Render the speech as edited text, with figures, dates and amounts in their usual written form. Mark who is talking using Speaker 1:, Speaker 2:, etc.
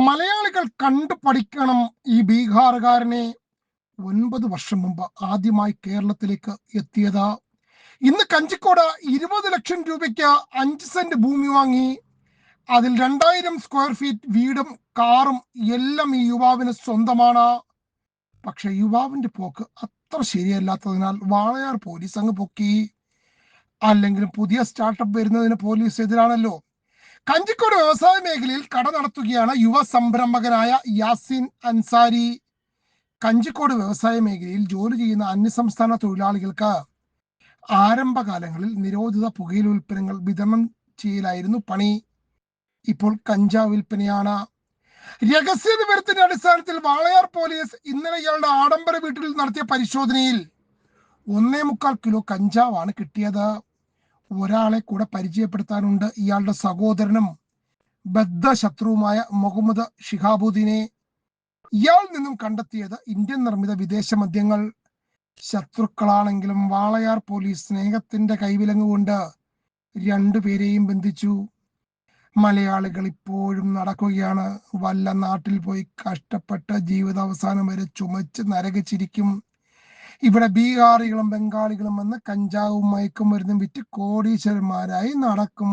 Speaker 1: മലയാളികൾ കണ്ടു പഠിക്കണം ഈ ബീഹാറുകാരനെ. 9 വർഷം മുമ്പ് ആദ്യമായി കേരളത്തിലേക്ക് എത്തിയത്. ഇന്ന് കഞ്ചിക്കോട് 20 ലക്ഷം രൂപയ്ക്ക് 5 സെന്റ് ഭൂമി വാങ്ങി അതിൽ 2000 സ്ക്വയർ ഫീറ്റ് വീടും കാറും എല്ലാം ഈ യുവാവിന് സ്വന്തമാണ്. പക്ഷെ യുവാവിന്റെ പോക്ക് അത്ര ശരിയല്ലാത്തതിനാൽ വാളയാർ പോലീസ് അങ്ങ് പൊക്കി. അല്ലെങ്കിലും പുതിയ സ്റ്റാർട്ടപ്പ് വരുന്നതിന് പോലീസ് എതിരാണല്ലോ. കഞ്ചിക്കോട് വ്യവസായ മേഖലയിൽ കട നടത്തുകയാണ് യുവ സംരംഭകനായ യാസിൻ അൻസാരി. കഞ്ചിക്കോട് വ്യവസായ മേഖലയിൽ ജോലി ചെയ്യുന്ന അന്യസംസ്ഥാന തൊഴിലാളികൾക്ക് ആരംഭകാലങ്ങളിൽ നിരോധിത പുകയില ഉൽപ്പന്നങ്ങൾ വിതരണം ചെയ്യലായിരുന്നു പണി. ഇപ്പോൾ കഞ്ചാവ് വിൽപ്പനയാണ്. രഹസ്യ വിവരത്തിന്റെ അടിസ്ഥാനത്തിൽ വാളയാർ പോലീസ് ഇന്നലെ ഇയാളുടെ ആഡംബര വീട്ടിൽ നടത്തിയ പരിശോധനയിൽ 1.25 കിലോ കഞ്ചാവാണ് കിട്ടിയത്. ഒരാളെ കൂടെ പരിചയപ്പെടുത്താനുണ്ട്, ഇയാളുടെ സഹോദരനും ബദ്ധശത്രുവുമായ മുഹമ്മദ് ഷിഹാബുദ്ദീനെ. ഇയാൾ നിന്നും കണ്ടെത്തിയത് ഇന്ത്യൻ നിർമ്മിത വിദേശ മദ്യങ്ങൾ. ശത്രുക്കളാണെങ്കിലും വാളയാർ പോലീസ് സ്നേഹത്തിന്റെ കൈവിലങ്ങ് കൊണ്ട് രണ്ടുപേരെയും ബന്ധിച്ചു. മലയാളികൾ ഇപ്പോഴും നടക്കുകയാണ്. വല്ല നാട്ടിൽ പോയി കഷ്ടപ്പെട്ട് ജീവിതാവസാനം വരെ ചുമച്ച് നരകിച്ചിരിക്കും. ഇവിടെ ബീഹാറികളും ബംഗാളികളും വന്ന് കഞ്ചാവും മയക്കുമരുന്നും വിറ്റ് കോടീശ്വരന്മാരായി നടക്കും.